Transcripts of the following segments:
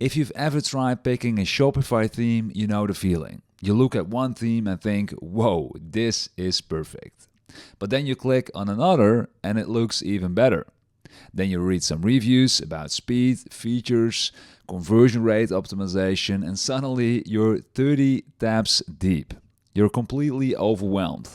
If you've ever tried picking a Shopify theme, you know the feeling. You look at one theme and think, whoa, this is perfect. But then you click on another and it looks even better. Then you read some reviews about speed, features, conversion rate optimization, and suddenly you're 30 tabs deep. You're completely overwhelmed.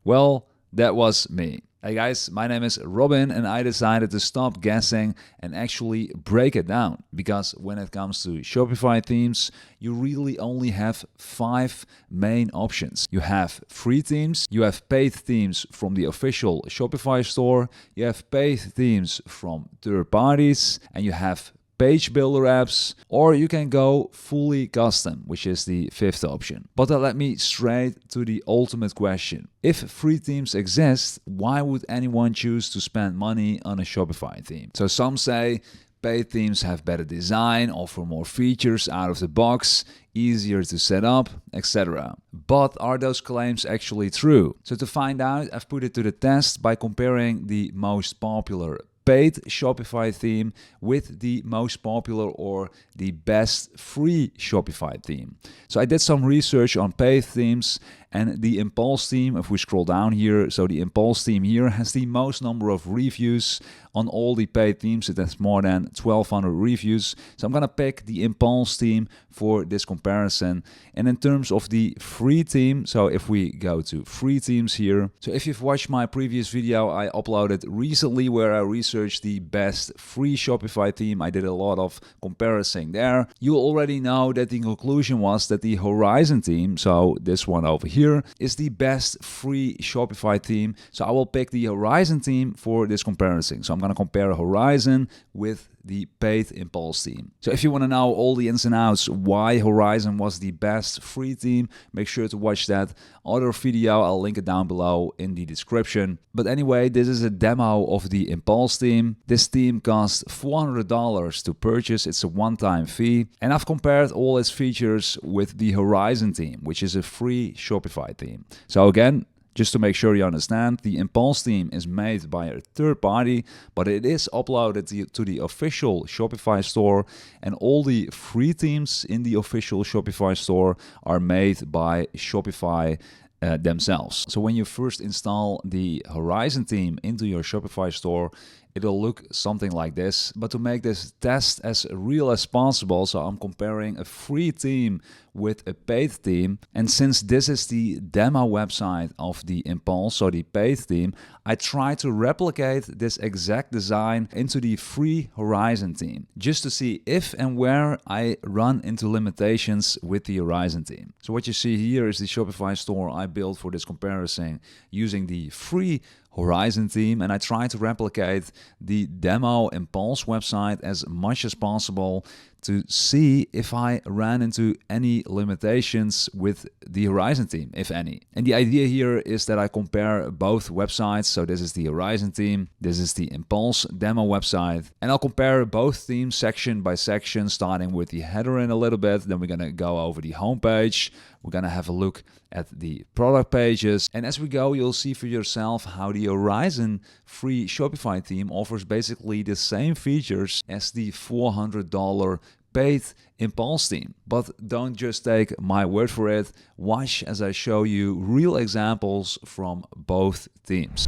Well, that was me. Hey guys, my name is Robin and I decided to stop guessing and actually break it down, because when it comes to Shopify themes, you really only have 5 main options. You have free themes, you have paid themes from the official Shopify store, you have paid themes from third parties, and you have page builder apps, or you can go fully custom, which is the 5th option. But that led me straight to the ultimate question. If free themes exist, why would anyone choose to spend money on a Shopify theme? So some say paid themes have better design, offer more features out of the box, easier to set up, etc. But are those claims actually true? So to find out, I've put it to the test by comparing the most popular paid Shopify theme with the most popular or the best free Shopify theme. So I did some research on paid themes, and the Impulse theme, if we scroll down here, so the Impulse theme here has the most number of reviews on all the paid themes. It has more than 1,200 reviews. So I'm gonna pick the Impulse theme for this comparison. And in terms of the free theme, so if we go to free themes here, so if you've watched my previous video I uploaded recently where I researched the best free Shopify theme, I did a lot of comparison there. You already know that the conclusion was that the Horizon theme, so this one over here, is the best free Shopify theme. So I will pick the Horizon theme for this comparison. So I'm going to compare Horizon with the paid Impulse theme. So if you want to know all the ins and outs why Horizon was the best free theme, make sure to watch that other video. I'll link it down below in the description. But anyway, this is a demo of the Impulse theme. This theme costs $400 to purchase. It's a one-time fee. And I've compared all its features with the Horizon theme, which is a free Shopify theme. So again, just to make sure you understand, the Impulse theme is made by a third party, but it is uploaded to the official Shopify store, and all the free themes in the official Shopify store are made by Shopify themselves. So when you first install the Horizon theme into your Shopify store, it'll look something like this. But to make this test as real as possible, so I'm comparing a free theme with a paid theme. And since this is the demo website of the Impulse, so the paid theme, I try to replicate this exact design into the free Horizon theme, just to see if and where I run into limitations with the Horizon theme. So what you see here is the Shopify store I built for this comparison using the free Horizon theme, and I try to replicate the demo Impulse website as much as possible to see if I ran into any limitations with the Horizon theme, if any. And the idea here is that I compare both websites. So this is the Horizon theme, this is the Impulse demo website, and I'll compare both themes section by section, starting with the header in a little bit. Then we're gonna go over the homepage. We're gonna have a look at the product pages. And as we go, you'll see for yourself how the Horizon free Shopify theme offers basically the same features as the $400 paid Impulse theme. But don't just take my word for it. Watch as I show you real examples from both themes.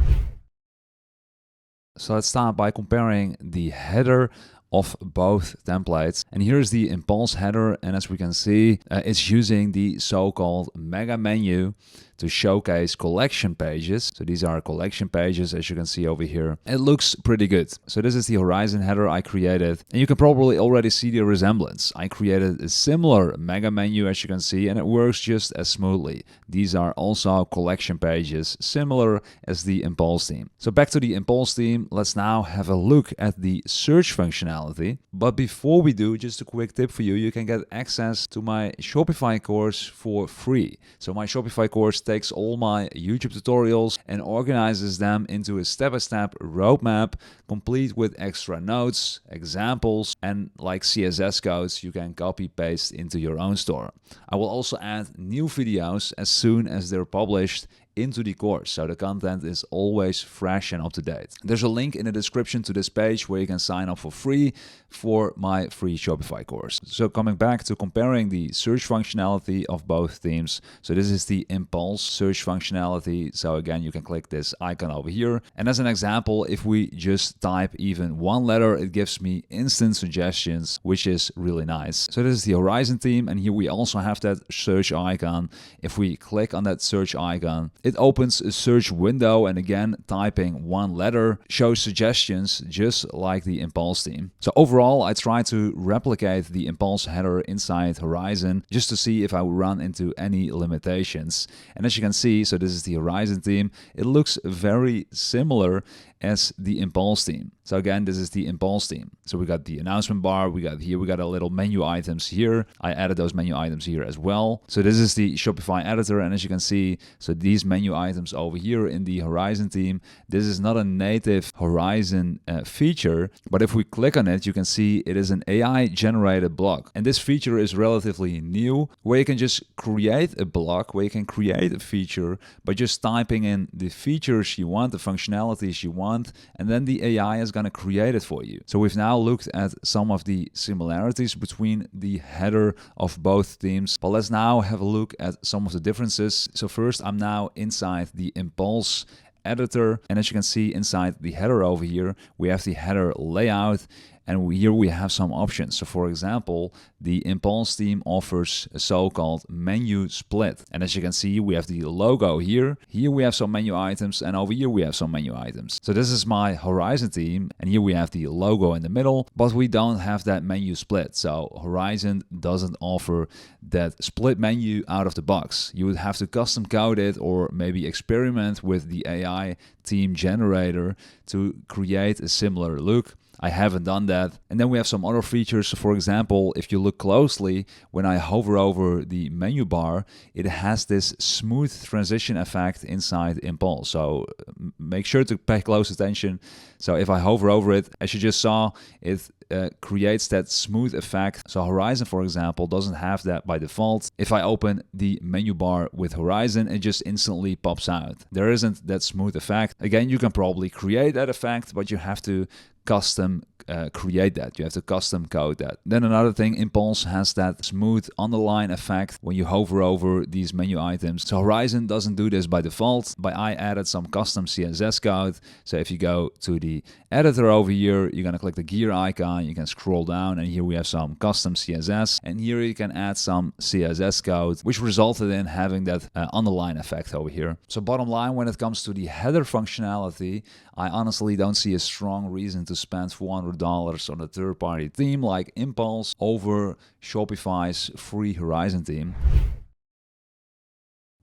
So let's start by comparing the header of both templates. And here's the Impulse header, and as we can see, it's using the so-called mega menu to showcase collection pages. So these are collection pages, as you can see over here. It looks pretty good. So this is the Horizon header I created, and you can probably already see the resemblance. I created a similar mega menu, as you can see, and it works just as smoothly. These are also collection pages, similar as the Impulse theme. So back to the Impulse theme, let's now have a look at the search functionality. But before we do, just a quick tip for you, you can get access to my Shopify course for free. So my Shopify course takes all my YouTube tutorials and organizes them into a step-by-step roadmap, complete with extra notes, examples, and like CSS codes you can copy paste into your own store. I will also add new videos as soon as they're published into the course, so the content is always fresh and up to date. There's a link in the description to this page where you can sign up for free for my free Shopify course. So coming back to comparing the search functionality of both themes. So this is the Impulse search functionality. So again, you can click this icon over here. And as an example, if we just type even one letter, it gives me instant suggestions, which is really nice. So this is the Horizon theme, and here we also have that search icon. If we click on that search icon, it opens a search window, and again, typing one letter shows suggestions just like the Impulse theme. So overall, I try to replicate the Impulse header inside Horizon just to see if I would run into any limitations. And as you can see, so this is the Horizon theme. It looks very similar as the Impulse theme. So again, this is the Impulse theme. So we got the announcement bar, we got a little menu items here. I added those menu items here as well. So this is the Shopify editor, and as you can see, so these menu items over here in the Horizon theme, this is not a native Horizon feature, but if we click on it, you can see it is an AI generated block. And this feature is relatively new, where you can just create a block, where you can create a feature by just typing in the features you want, the functionalities you want, and then the AI is going to create it for you. So we've now looked at some of the similarities between the header of both themes, but let's now have a look at some of the differences. So first, I'm now inside the Impulse editor, and as you can see inside the header over here, we have the header layout, and here we have some options. So for example, the Impulse theme offers a so-called menu split. And as you can see, we have the logo here. Here we have some menu items, and over here we have some menu items. So this is my Horizon theme, and here we have the logo in the middle, but we don't have that menu split. So Horizon doesn't offer that split menu out of the box. You would have to custom code it or maybe experiment with the AI theme generator to create a similar look. I haven't done that. And then we have some other features. So for example, if you look closely, when I hover over the menu bar, it has this smooth transition effect inside Impulse. So make sure to pay close attention. So if I hover over it, as you just saw, it creates that smooth effect. So Horizon, for example, doesn't have that by default. If I open the menu bar with Horizon, it just instantly pops out. There isn't that smooth effect. Again, you can probably create that effect, but you have to custom create that. You have to custom code that. Then another thing, Impulse has that smooth underline effect when you hover over these menu items. So Horizon doesn't do this by default, but I added some custom CSS code. So if you go to the editor over here, you're gonna click the gear icon, you can scroll down, and here we have some custom CSS, and here you can add some CSS code, which resulted in having that underline effect over here. So bottom line, when it comes to the header functionality, I honestly don't see a strong reason to spend $400 on a third-party theme like Impulse over Shopify's free Horizon theme.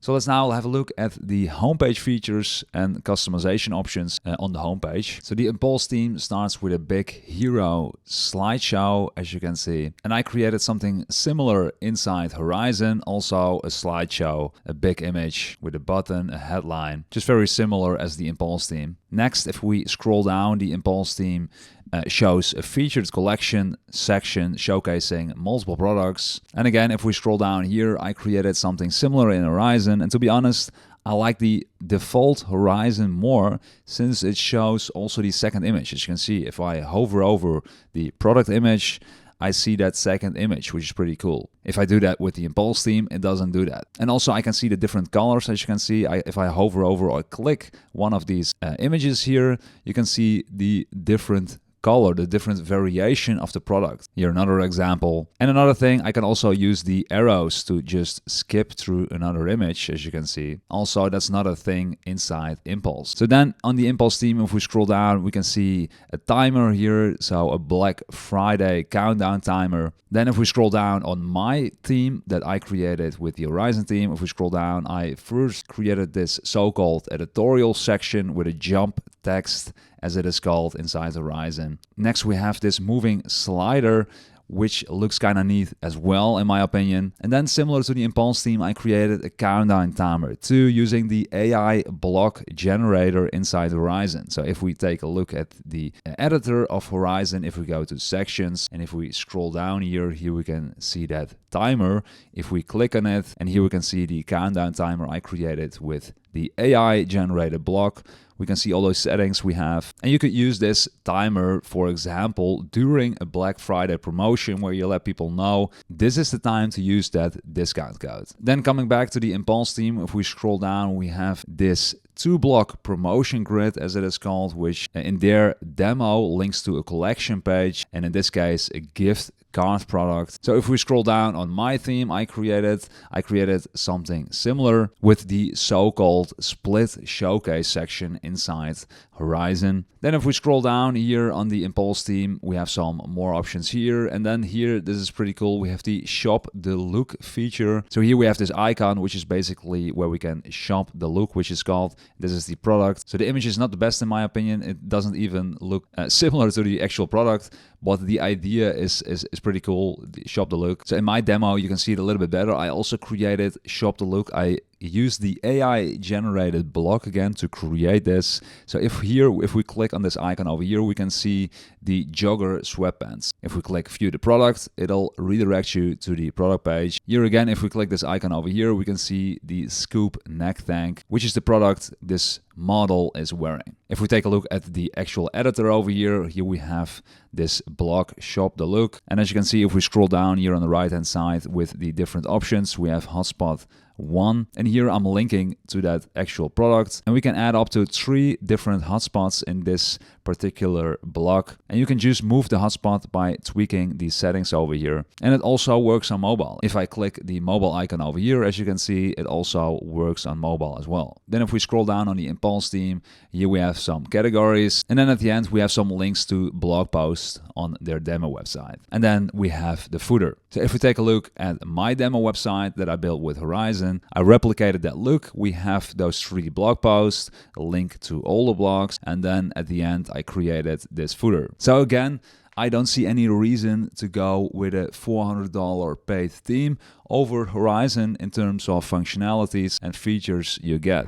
So let's now have a look at the homepage features and customization options on the homepage. So the Impulse theme starts with a big hero slideshow, as you can see. And I created something similar inside Horizon, also a slideshow, a big image with a button, a headline, just very similar as the Impulse theme. Next, if we scroll down, the Impulse theme shows a featured collection section showcasing multiple products. And again, if we scroll down here, I created something similar in Horizon. And to be honest, I like the default Horizon more since it shows also the second image. As you can see, if I hover over the product image, I see that second image, which is pretty cool. If I do that with the Impulse theme, it doesn't do that. And also I can see the different colors. As you can see, if I hover over or click one of these images here, you can see the different color, the different variation of the product. Here another example. And another thing, I can also use the arrows to just skip through another image, as you can see. Also, that's not a thing inside Impulse. So then on the Impulse theme, if we scroll down, we can see a timer here. So a Black Friday countdown timer. Then if we scroll down on my theme that I created with the Horizon theme, if we scroll down, I first created this so-called editorial section with a jump text, as it is called inside Horizon. Next, we have this moving slider, which looks kind of neat as well, in my opinion. And then similar to the Impulse theme, I created a countdown timer too, using the AI block generator inside Horizon. So if we take a look at the editor of Horizon, if we go to sections, and if we scroll down here we can see that timer. If we click on it, and here we can see the countdown timer I created with the AI generated block. We can see all those settings we have. And you could use this timer, for example, during a Black Friday promotion where you let people know this is the time to use that discount code. Then coming back to the Impulse theme, if we scroll down, we have this 2-block promotion grid, as it is called, which in their demo links to a collection page, and in this case, a gift card product. So if we scroll down on my theme I created something similar with the so-called split showcase section inside Horizon. Then if we scroll down here on the Impulse theme, we have some more options here. And then here, this is pretty cool, we have the shop the look feature. So here we have this icon, which is basically where we can shop the look, which is called, this is the product. So the image is not the best in my opinion. It doesn't even look similar to the actual product, but the idea is pretty cool, shop the look. So in my demo, you can see it a little bit better. I also created shop the look. I used the AI generated block again to create this. So if we click on this icon over here, we can see the jogger sweatpants. If we click view the product, it'll redirect you to the product page. Here again, if we click this icon over here, we can see the scoop neck tank, which is the product this model is wearing. If we take a look at the actual editor over here we have this block shop the look. And as you can see, if we scroll down here on the right hand side with the different options, we have hotspot 1, and here I'm linking to that actual product, and we can add up to 3 different hotspots in this particular block, and you can just move the hotspot by tweaking the settings over here. And it also works on mobile. If I click the mobile icon over here, as you can see, it also works on mobile as well. Then if we scroll down on the Impulse theme, here we have some categories, and then at the end we have some links to blog posts on their demo website. And then we have the footer. So if we take a look at my demo website that I built with Horizon, I replicated that look. We have those 3 blog posts, a link to all the blogs, and then at the end I created this footer. So again, I don't see any reason to go with a $400 paid theme over Horizon in terms of functionalities and features you get.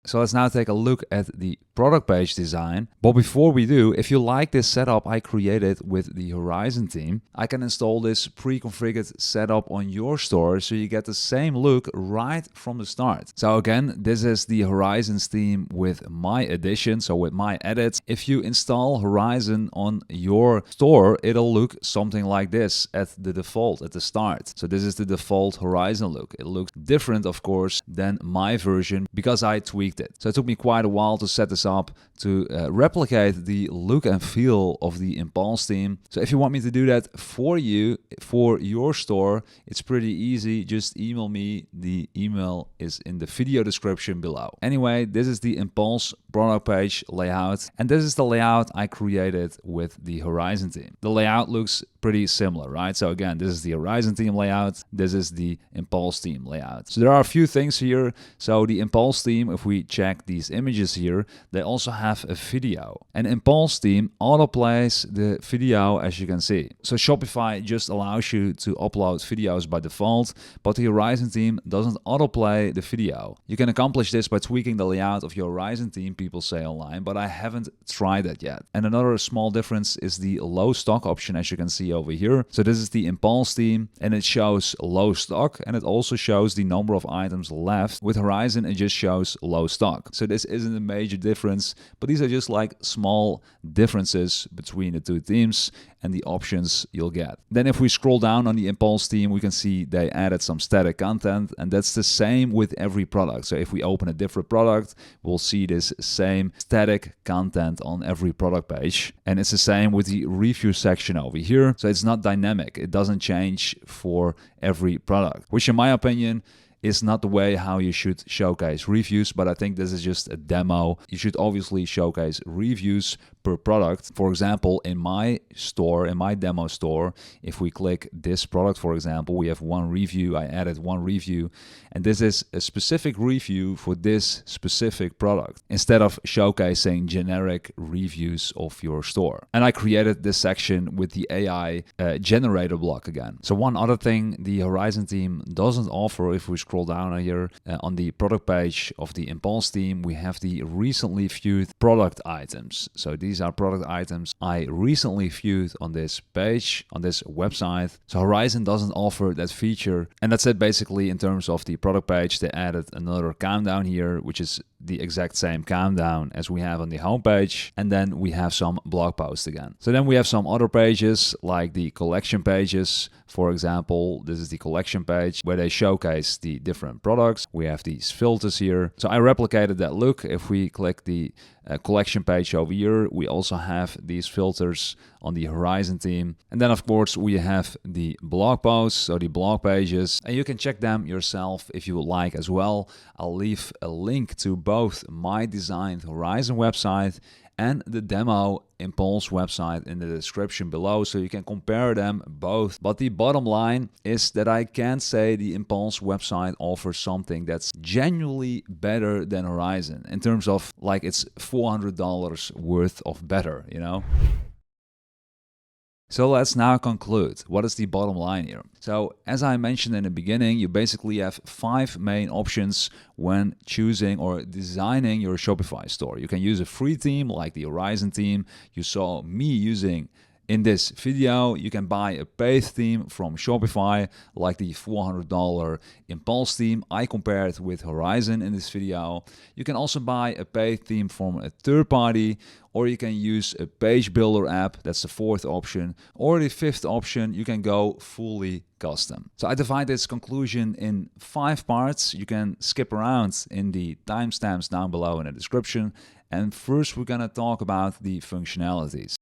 So let's now take a look at the product page design. But before we do, if you like this setup I created with the Horizon theme, I can install this pre-configured setup on your store so you get the same look right from the start. So again, this is the Horizon theme with my addition, so with my edits. If you install Horizon on your store, it'll look something like this at the default at the start. So this is the default Horizon look. It looks different, of course, than my version because I tweaked it. So it took me quite a while to set this up to replicate the look and feel of the Impulse theme. So if you want me to do that for you, for your store, it's pretty easy. Just email me. The email is in the video description below. Anyway, this is the Impulse product page layout, and this is the layout I created with the Horizon theme. The layout looks pretty similar, right? So again, this is the Horizon theme layout. This is the Impulse theme layout. So there are a few things here. So the Impulse theme, if we check these images here, they also have a video. And Impulse theme autoplays the video, as you can see. So Shopify just allows you to upload videos by default, but the Horizon theme doesn't autoplay the video. You can accomplish this by tweaking the layout of your Horizon theme, people say online, but I haven't tried that yet. And another small difference is the low stock option, as you can see over here. So this is the Impulse theme, and it shows low stock, and it also shows the number of items left. With Horizon, it just shows low stock. So this isn't a major difference, but these are just like small differences between the two themes and the options you'll get. Then if we scroll down on the Impulse theme, we can see they added some static content, and that's the same with every product. So if we open a different product, we'll see this same static content on every product page. And it's the same with the review section over here. So it's not dynamic. It doesn't change for every product, which in my opinion is not the way how you should showcase reviews, but I think this is just a demo. You should obviously showcase reviews per product. For example, in my store, in my demo store, if we click this product, for example, we have one review. I added one review, and this is a specific review for this specific product instead of showcasing generic reviews of your store. And I created this section with the AI generator block again. So one other thing the Horizon theme doesn't offer, if we scroll down here on the product page of the Impulse theme, we have the recently viewed product items. So these these are product items I recently viewed on this page, on this website. So Horizon doesn't offer that feature. And that's it basically in terms of the product page. They added another countdown here, which is the exact same countdown as we have on the homepage. And then we have some blog posts again. So then we have some other pages like the collection pages. For example, this is the collection page where they showcase the different products. We have these filters here. So I replicated that look. If we click the collection page over here, we also have these filters on the Horizon theme. And then of course we have the blog posts, so the blog pages, and you can check them yourself if you would like as well. I'll leave a link to both my designed Horizon website and the demo Impulse website in the description below, so you can compare them both. But the bottom line is that I can't say the Impulse website offers something that's genuinely better than Horizon in terms of like it's $400 worth of better, you know? So let's now conclude. What is the bottom line here? So as I mentioned in the beginning, you basically have 5 main options when choosing or designing your Shopify store. You can use a free theme like the Horizon theme you saw me using in this video. You can buy a paid theme from Shopify like the $400 Impulse theme I compared with Horizon in this video. You can also buy a paid theme from a third party, or you can use a page builder app. That's the 4th option. Or the 5th option, you can go fully custom. So I divide this conclusion in 5 parts. You can skip around in the timestamps down below in the description. And first we're gonna talk about the functionalities.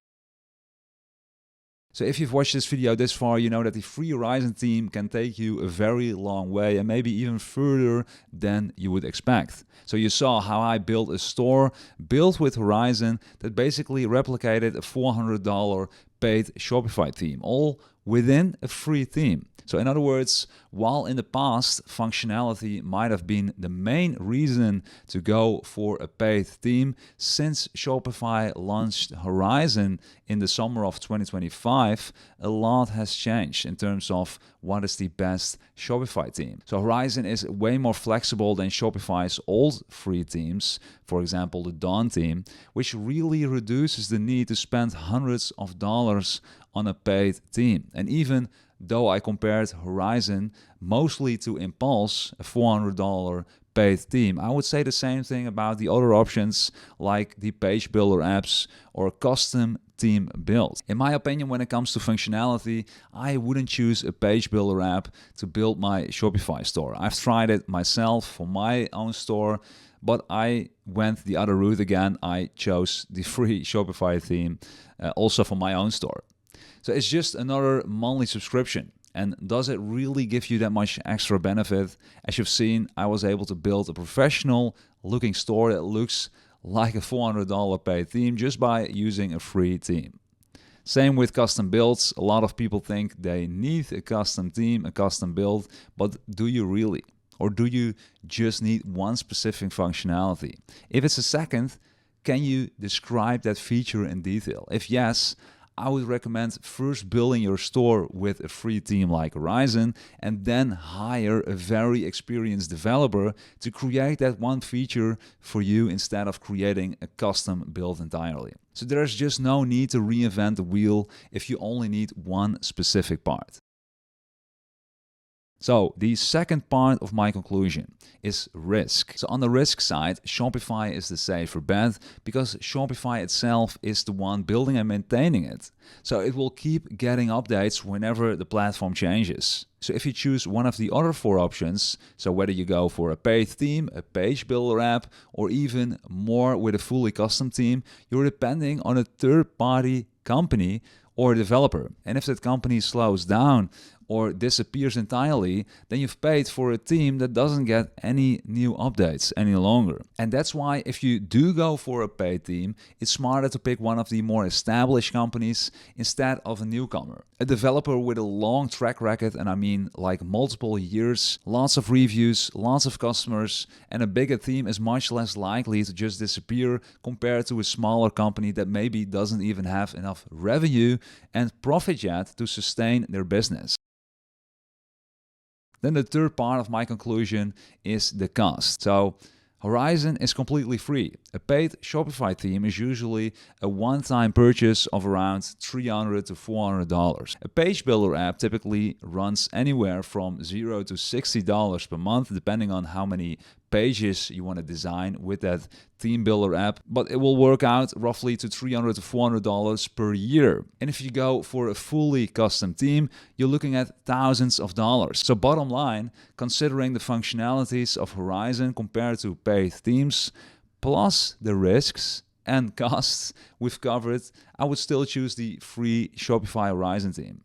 So if you've watched this video this far, you know that the free Horizon theme can take you a very long way and maybe even further than you would expect. So you saw how I built a store built with Horizon that basically replicated a $400 paid Shopify theme, all within a free theme. So in other words, while in the past functionality might have been the main reason to go for a paid theme, since Shopify launched Horizon in the summer of 2025, a lot has changed in terms of what is the best Shopify theme. So Horizon is way more flexible than Shopify's old free themes, for example the Dawn theme, which really reduces the need to spend hundreds of dollars on a paid theme. And even though I compared Horizon mostly to Impulse, a $400 paid theme, I would say the same thing about the other options like the page builder apps or custom theme builds. In my opinion, when it comes to functionality, I wouldn't choose a page builder app to build my Shopify store. I've tried it myself for my own store, but I went the other route again. I chose the free Shopify theme also for my own store. So it's just another monthly subscription. And does it really give you that much extra benefit? As you've seen, I was able to build a professional looking store that looks like a $400 paid theme just by using a free theme. Same with custom builds. A lot of people think they need a custom theme, a custom build, but do you really? Or do you just need one specific functionality? If it's a second, can you describe that feature in detail? If yes, I would recommend first building your store with a free theme like Horizon and then hire a very experienced developer to create that one feature for you instead of creating a custom build entirely. So there's just no need to reinvent the wheel if you only need one specific part. So the second part of my conclusion is risk. So on the risk side, Shopify is the safer bet because Shopify itself is the one building and maintaining it. So it will keep getting updates whenever the platform changes. So if you choose one of the other 4 options, so whether you go for a paid theme, a page builder app, or even more with a fully custom theme, you're depending on a third-party company or developer. And if that company slows down or disappears entirely, then you've paid for a theme that doesn't get any new updates any longer. And that's why if you do go for a paid theme, it's smarter to pick one of the more established companies instead of a newcomer. A developer with a long track record, and I mean like multiple years, lots of reviews, lots of customers, and a bigger theme is much less likely to just disappear compared to a smaller company that maybe doesn't even have enough revenue and profit yet to sustain their business. Then the third part of my conclusion is the cost. So Horizon is completely free. A paid Shopify theme is usually a one-time purchase of around $300 to $400. A page builder app typically runs anywhere from $0 to $60 per month, depending on how many pages you want to design with that theme builder app, but it will work out roughly to $300 to $400 per year. And if you go for a fully custom theme, you're looking at thousands of dollars. So bottom line, considering the functionalities of Horizon compared to paid themes, plus the risks and costs we've covered, I would still choose the free Shopify Horizon theme.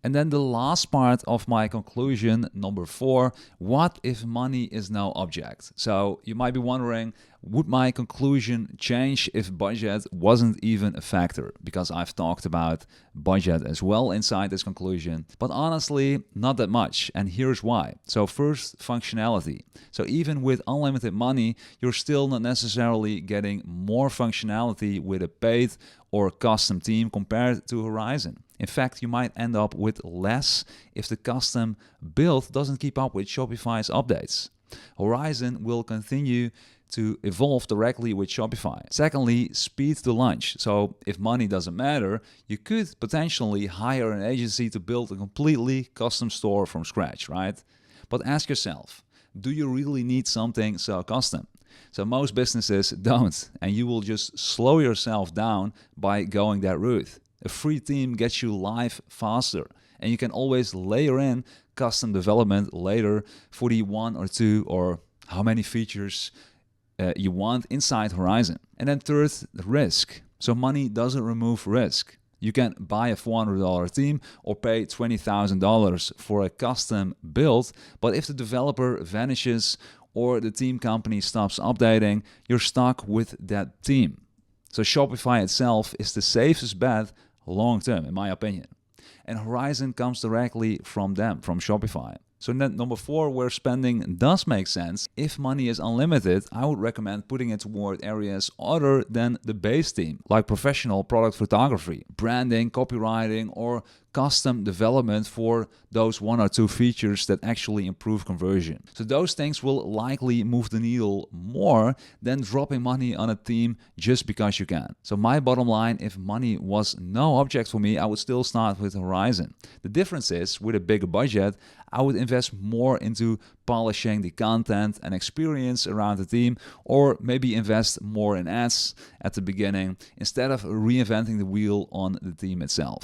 And then the last part of my conclusion, number 4, what if money is no object? So you might be wondering, would my conclusion change if budget wasn't even a factor? Because I've talked about budget as well inside this conclusion, but honestly, not that much. And here's why. So first, functionality. So even with unlimited money, you're still not necessarily getting more functionality with a paid or custom theme compared to Horizon. In fact, you might end up with less if the custom build doesn't keep up with Shopify's updates. Horizon will continue to evolve directly with Shopify. Secondly, speed to launch. So if money doesn't matter, you could potentially hire an agency to build a completely custom store from scratch, right? But ask yourself, do you really need something so custom? So most businesses don't, and you will just slow yourself down by going that route. A free theme gets you live faster, and you can always layer in custom development later for the 1 or 2 or how many features you want inside Horizon. And then third, the risk. So money doesn't remove risk. You can buy a $400 theme or pay $20,000 for a custom build, but if the developer vanishes or the theme company stops updating, you're stuck with that theme. So Shopify itself is the safest bet long term, in my opinion. And Horizon comes directly from them, from Shopify. So then number 4, where spending does make sense, if money is unlimited, I would recommend putting it toward areas other than the base theme, like professional product photography, branding, copywriting, or custom development for those 1 or 2 features that actually improve conversion. So those things will likely move the needle more than dropping money on a theme just because you can. So my bottom line, if money was no object for me, I would still start with Horizon. The difference is, with a bigger budget, I would invest more into polishing the content and experience around the theme, or maybe invest more in ads at the beginning instead of reinventing the wheel on the theme itself.